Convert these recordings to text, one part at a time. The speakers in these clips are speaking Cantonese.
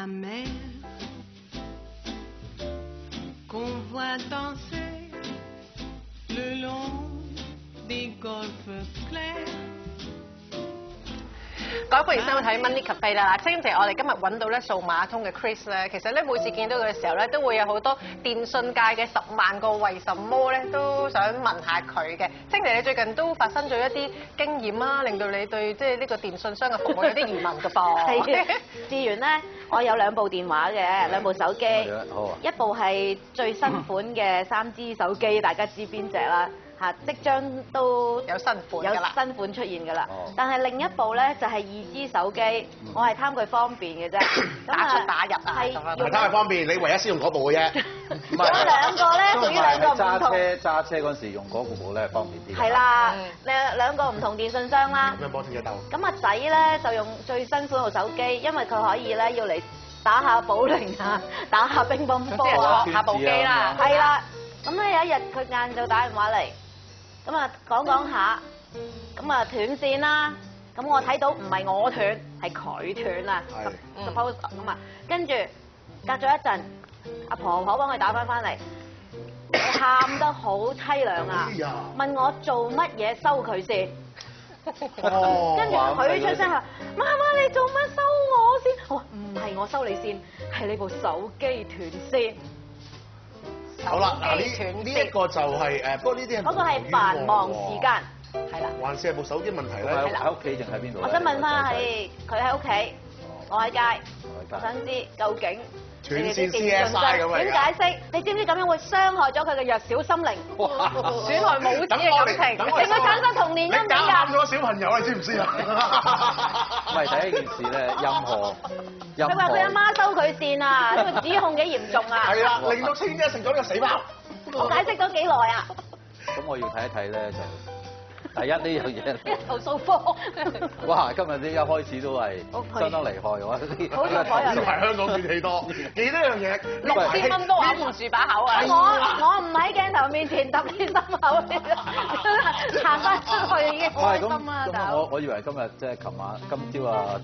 la mer qu'on voit danser le long des golfes clairs。各位歡迎收睇 Money Cafe 啦！嗱，正正我哋今日揾到咧數碼通嘅 Chris 咧，其實咧每次見到佢嘅時候咧，都會有好多電信界嘅10萬個為什麼咧，都想問下佢嘅。正正你最近都發生咗一啲經驗啦，令到你對即係呢個電信商嘅服務有啲疑問㗎噃。係嘅，事緣咧，我有2部電話嘅，2部手機，好啊，一部係最新款嘅3G 手機，大家知邊隻啦？嚇，即將都有新款㗎啦，有新款出現㗎啦。哦但係另一部咧就係2G 手機，我係貪佢方便嘅啫，打出打入啊係咁樣唔係貪佢方便，你唯一先用嗰部嘅啫。唔有兩個咧屬於兩個唔同。揸車嗰陣時用嗰部咧方便啲。係啦，兩個唔同電信商啦。咁樣幫天仔鬥。咁阿仔咧就用最新款部手機，因為佢可以咧要嚟打下保齡啊，打下乒乓波啊，學下部機啦。係啦。咁咧有一日佢晏晝打電話嚟，咁啊講下，咁啊斷線啦。咁我睇到唔係我斷，係佢斷啦。suppose 咁啊，跟住隔咗一陣，阿婆婆幫佢打翻嚟，佢喊得好凄涼啊，問我做乜嘢收佢線。跟住佢出聲話：媽媽，你做乜收我線？我話唔係我收你線，係你部手機斷線。好啦，嗱呢一個就係不過呢啲係嗰個係繁忙時間，係啦。還是係部手機問題咧？喺屋企定喺邊度？我想問翻係佢喺屋企，我喺街，我想知究竟斷線 CSI 咁點解釋？你知唔知咁樣會傷害咗佢嘅弱小心靈，損害母子嘅感情，令佢產生童年陰影你搞㗎。咗小朋友，你知唔知啊？唔係第一件事咧，任何佢話佢阿媽收佢線啊，呢個指控幾嚴重啊！係啦，令到清姐食咗呢個死包。我解釋咗幾耐啊？咁我要睇一睇咧，就第一呢樣嘢。投訴科。哇！今日呢一開始都係相當厲害喎，好彩啊！呢排香港斷氣多，記得一樣嘢6000蚊都揞唔住把口啊！我唔喺鏡頭面前揼啲心口，行翻出去已經開心啦，大佬。我以為今日即係今朝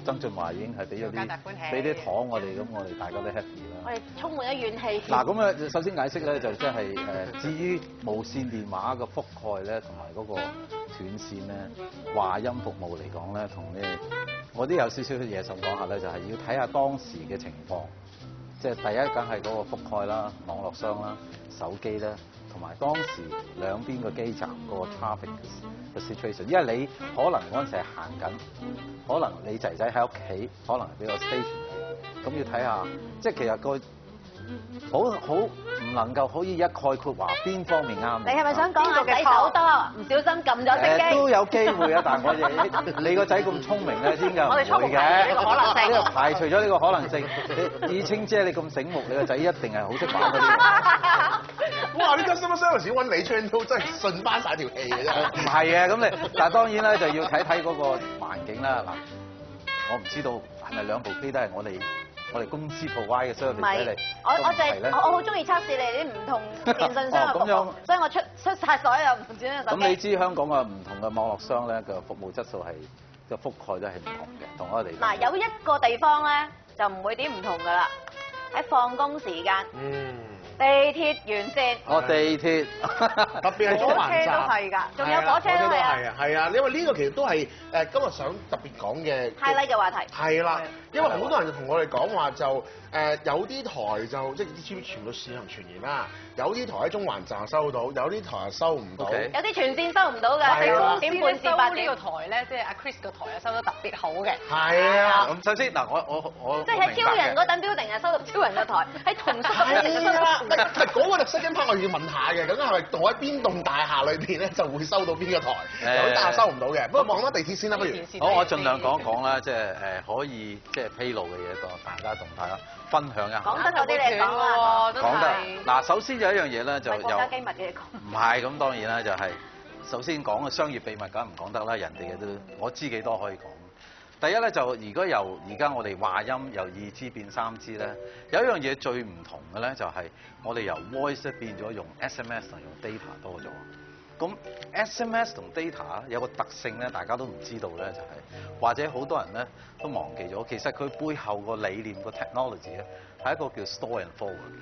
曾俊華已經係俾咗啲糖我哋，咁我哋大家都 happy 啦。我哋充滿咗怨氣。嗱，咁啊，首先解釋咧，就即係至於無線電話嘅覆蓋咧，同埋嗰個斷線咧，話音服務嚟講咧，同呢我都有少少嘢想講下咧，就係要睇下當時嘅情況。即係第一梗係嗰個覆蓋啦、網絡商啦、手機啦，同埋當時兩邊個基站嗰個 traffic 嘅 situation。因為你可能嗰陣時係行緊，可能你仔仔喺屋企，可能係俾個 station 你，咁要睇下，即係其實個好唔能夠可以一概括話邊方面啱。你係咪想講阿仔手多，唔小心撳咗熄機？都有機會啊，但係我哋你個仔咁聰明咧，先㗎唔會嘅。呢個可能性，呢個排除咗呢個可能性。你以清姐你咁醒目，你個仔一定係好識玩嗰啲。哇！呢個 customer service 揾你 channel 真係順翻晒條氣嘅啫。唔係啊，咁你但係當然咧就要睇睇嗰個環境啦。嗱，我唔知道係咪兩部機都係我哋公司 provide 嘅 service 俾你。我好中意測試你啲唔同電信商嘅服務，所以我出晒所有唔同手機。咁你知香港嘅唔同嘅網絡商咧嘅服務質素係個覆蓋都係唔同嘅，同我哋。嗱，有一個地方咧就唔會點唔同㗎啦，喺放工時間。地鐵沿線。地鐵，特別係中環站都係㗎，仲有火車都係啊。係啊，因為呢個其實都係今日想特別講嘅 highlight 嘅話題。係啦，因為好多人就同我哋講話就有啲台就即係啲全部試行傳言啦，有啲台喺中環站收到，有啲台係收唔到。有啲全線收唔到㗎，係公點半至8點。呢個台咧，即係阿 Chris 個台啊，收得特別好嘅。係啊，咁首先嗱，我即係喺超人嗰等 building 啊，收到超人嘅台；喺同心嗰邊收到。嗰個就second part 我要問下嘅，咁係咪我喺邊棟大廈裏邊咧就會收到邊個台？有啲大廈收唔到嘅。不過講翻地鐵先啦，不如。好，我盡量講一講啦，即係可以即係披露嘅嘢，大家同大家分享一下。講得嗰啲你講啦，講得嗱，首先有一樣嘢咧，就有國家機密嘅嘢講。唔係咁，當然啦，就係首先講嘅商業秘密，梗係唔講得啦。人哋嘅都我知幾多可以講。第一咧就如果由而家我哋話音由2G 變3G咧，有一樣嘢最唔同嘅咧就係我哋由 voice 變咗用 SMS 同用 data 多咗。咁 SMS 同 data 有個特性咧，大家都唔知道咧，就係或者好多人咧都忘記咗，其實佢背後個理念個 technology 咧係一個叫 store and forward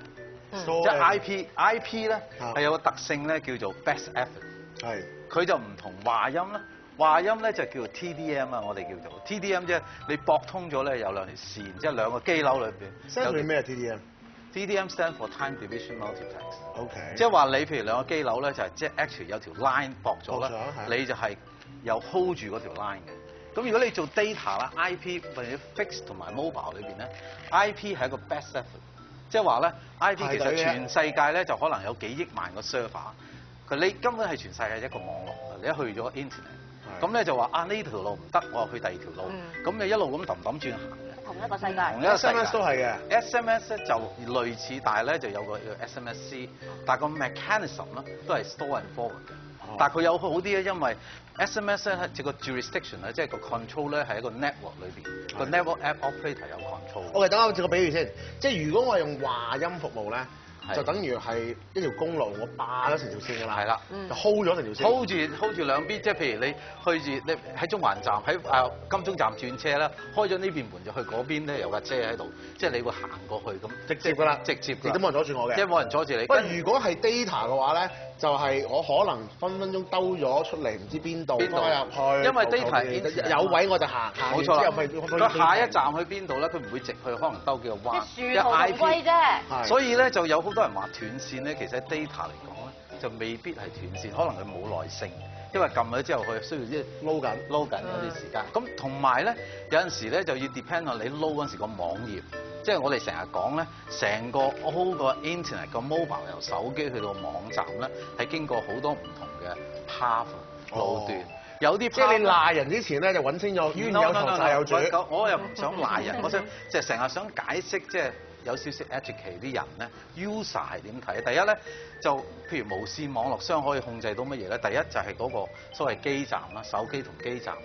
嘅，即係 IP 咧係有個特性咧叫做 best effort， 係佢就唔同話音啦。話音咧就叫做 TDM 啊，我哋叫做 TDM 即係你駁通咗咧有兩條線，即係兩個機樓裏邊。有咩 TDM？TDM stand for time division multiplex。OK。即係話你譬如兩個機樓咧就係即係 actually 有條 line 駁咗啦，你就係有 hold 住嗰條 line 嘅。咁如果你做 data 啦 ，IP 或者 fixed 同埋 mobile 裏邊咧 ，IP 係一個 best effort， 即係話咧 IP 其實全世界咧就可能有幾億萬個 server， 你根本係全世界一個網絡，你一去咗 internet。咁咧就話啊呢條路唔得，我又去第二條路。咁你一路咁揼轉行嘅。同一個世界。同一個世界。SMS 都係嘅。SMS 咧就類似，但係咧就有個叫 SMSC， 但係個 mechanism 咧都係 store and forward 嘅。但係佢有好啲咧，因為 SMS 咧係個 jurisdiction 咧，即係個 control 咧係一個 network 裏邊，個 network app operator 有 control。OK， 等我做個比喻先，即係如果我用話音服務咧。就等於係一條公路，我霸咗成條線㗎啦。係啦，就 hold 咗成條線。hold 住兩邊，即係譬如你去住你喺中環站喺金鐘站轉車啦，開咗呢邊門就去嗰邊咧有架車喺度，即係你會行過去咁。直接㗎啦，直接。亦都冇人阻住我嘅。即係冇人阻住你。不過如果係 data 嘅話咧，就係我可能分分鐘兜咗出嚟，唔知邊度入去。因為 data 有位我就行。冇錯啦。佢下一站去邊度咧？佢唔會直去，可能兜幾個彎。即係樹圖同歸啫。所以咧就有好多人話斷線咧，其實喺 data 嚟講咧，就未必係斷線，可能佢冇耐性，因為撳咗之後佢需要啲撈緊嗰啲時間。咁同埋咧，有陣時咧就要 depend on 你撈嗰陣時個網頁，即係我哋成日講咧，成個 whole 個 internet 個 mobile 由手機去到網站咧，係經過好多唔同嘅 path 路段。有啲即係你賴人之前咧，就揾清楚冤有頭債有主。我又唔想賴人，我想即係成日想解釋即係。有少少 educate 啲人咧 ，user 係點睇？第一咧就譬如無線網絡商可以控制到乜嘢咧？第一就係嗰個所謂基站啦，手機同基站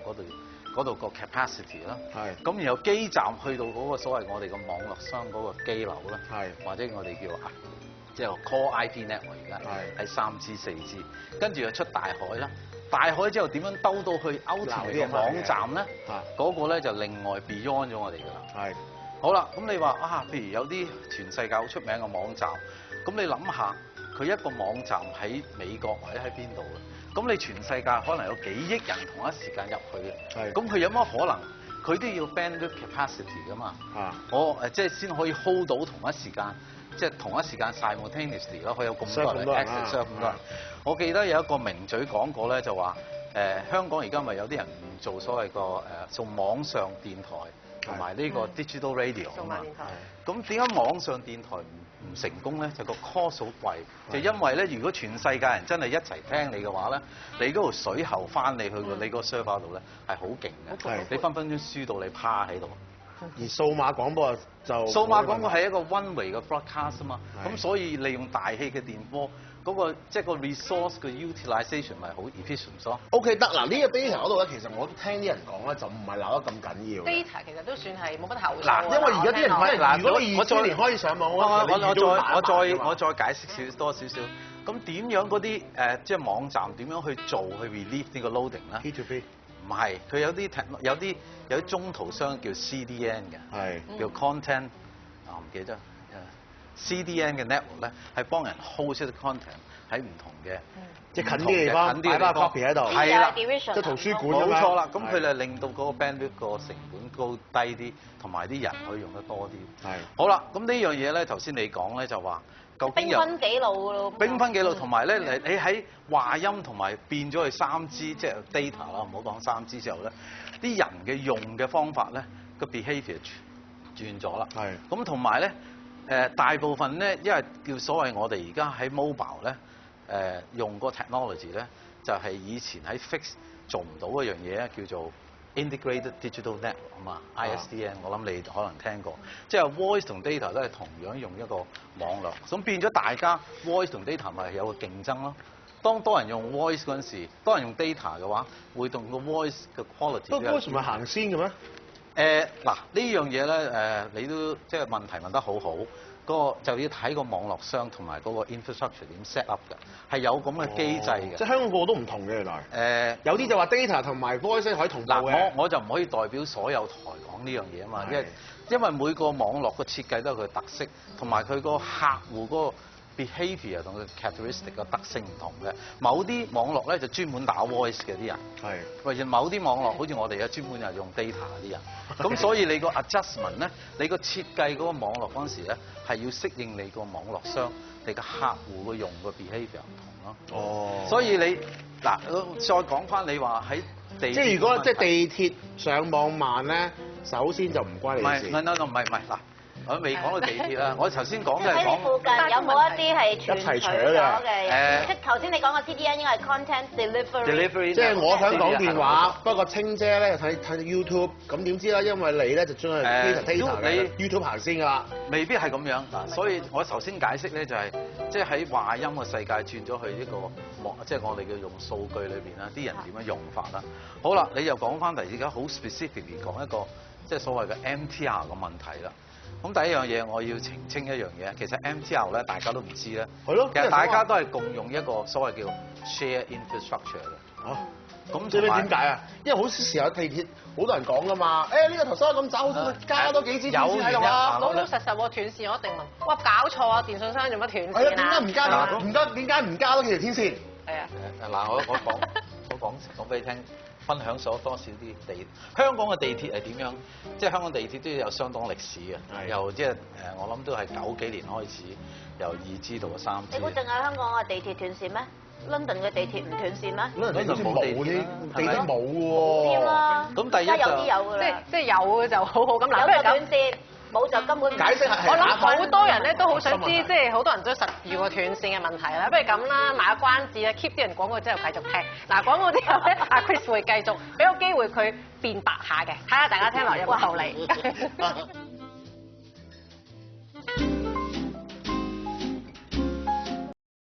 嗰度個 capacity 啦。係。咁然後基站去到嗰個所謂我哋個網絡商嗰個機樓啦。係。或者我哋叫即係 Core IP network 而家係3G 4G， 跟住又出大海啦。大海之後點樣兜到去 Ultimate 嘅網站咧？嗰個咧就另外 beyond 咗我哋㗎啦。係。好啦，咁你話啊，譬如有啲全世界好出名嘅網站，咁你諗下，佢一個網站喺美國或者喺邊度咧？咁你全世界可能有幾億人同一時間入去嘅，係。咁佢有乜可能？佢都要 bandwidth capacity 㗎嘛。啊。即係先可以 hold 到同一時間，即係同一時間 simultaneously 咯，佢有咁多人 access 咁多人。我記得有一個名嘴講過咧，就話香港而家咪有啲人唔做所謂個做網上電台。同埋呢個 digital radio 啊嘛，咁點解網上電台唔成功咧？就個 cost 好貴，就因為咧，如果全世界人真係一齊聽你嘅話咧，你嗰條水喉翻你去你個 server 度咧係好勁嘅，你分分鐘輸到你趴喺度。而數碼廣播就數碼廣播係一個 one way 嘅 broadcast 啊嘛，咁所以利用大氣嘅電波。嗰個即係個 resource 嘅 utilisation 咪好 efficient 咯。OK 得嗱，呢個 data 嗰度咧，其實我都聽啲人講咧，就唔係鬧得咁緊要。data 其實都算係冇乜投訴。嗱，因為而家啲人嗱，如果2000年可以上網，我再解釋多少少。咁點樣嗰啲即係網站點樣去做去 relieve 呢個 loading 咧 ？P2P 唔係，佢有啲中途商叫 CDN 嘅，係叫 content 唔記得。CDN 嘅 network 咧係幫人 hold 出啲 content 喺唔同嘅，即係近啲地方擺翻 copy 喺度，係啦，即係圖書館冇錯啦。咁佢哋令到嗰個 bandwidth 個成本高低啲，同埋啲人可以用得多啲。係。好啦，咁呢樣嘢咧，頭先你講咧就話，究竟有兵分幾路咯？兵分幾路，同埋咧你喺話音同埋變咗去3G，即係 data 啦，唔好講3G之後咧，啲人嘅用嘅方法咧個 behaviour 轉咗啦。係。咁同埋咧。大部分咧，因為叫所謂我哋而家喺 mobile 咧，用個 technology 咧，就係以前喺 fix 做唔到一樣嘢咧，叫做 integrated digital network 啊嘛 ，ISDN， 我諗你可能聽過，即係 voice 同 data 都係同樣用一個網絡，咁變咗大家 voice 同 data 咪有個競爭咯。當多人用 voice 嗰陣時，多人用 data 嘅話，會同個 voice 嘅 quality。不過 voice 唔係行先嘅咩？嗱呢樣嘢咧你都即係問題問得好好。咁個就要睇個網絡商同埋嗰個 infrastructure 點 set up 嘅，係有咁嘅機制嘅。即係香港個個都唔同嘅原來。有啲就話 data 同埋 voice 可以同步嘅。嗱，我就唔可以代表所有台講呢樣嘢啊嘛，因為每個網絡嘅設計都有佢特色，同埋佢個客戶嗰個 behaviour 同佢 characteristic 嘅特性唔同嘅。某啲網絡咧就專門打 voice 嘅啲人，或者某啲網絡好似我哋嘅專門係用 data 啲人。咁所以你個 adjustment 咧，你個設計嗰個網絡嗰陣時咧，係要適應你個網絡商、你個客戶個用個 behaviour 唔同咯。哦。所以你嗱，再講翻你話喺地，即係如果即係地鐵上網慢咧，首先就唔關你事。唔係嗱。我未講到地鐵啦，我頭先講嘅係喺你附近有冇一啲係傳取咗嘅？即係頭先你講嘅 CDN 應該係 content delivery。即係我想講電話，不過清姐咧睇 YouTube，咁點知啦？因為你咧就將佢 data 嘅 YouTube 行先㗎啦。未必係咁樣嗱，所以我頭先解釋咧就係即係喺話音嘅世界轉咗去呢個網，即係我哋叫用數據裏邊啦，啲人點樣用法啦。好啦，你又講翻嚟而家好 specifically 講一個即係所謂嘅 MTR 嘅問題啦。咁第一樣嘢我要澄清一樣嘢，其實 MTR 咧大家都唔知咧，係咯，其實大家都係共用一個所謂叫 share infrastructure 嘅。哦，咁知唔知點解啊？因為好少時候地鐵好多人講㗎嘛，呢個頭收咁走，加多幾支電線喺度啊！老老實實喎，斷線我一定問，哇搞錯啊！電信商做乜斷線啊？係啊，點解唔加？點解唔加多幾條天線？係啊。嗱，我講俾你聽。分享咗多少啲地香港嘅地鐵係點樣？即係香港地鐵都有相當歷史嘅，由即係我諗都係90幾年開始，由2支到3支。你估淨係香港嘅地鐵斷線咩？London 嘅地鐵唔斷線咩？London 冇地鐵，地鐵冇喎。點啦？咁第一就有啲有㗎啦。即係有嘅就好好咁嗱，有就斷線。冇就根本唔解釋係。我諗好多人咧都好想知，即係好多人都實遇過斷線嘅問題啦。不如咁啦，賣個關子啊 keep 啲人廣告之後繼續聽。嗱，廣告之後咧，阿 Chris 會繼續俾個機會佢辯白下嘅，睇下大家聽落有冇道理。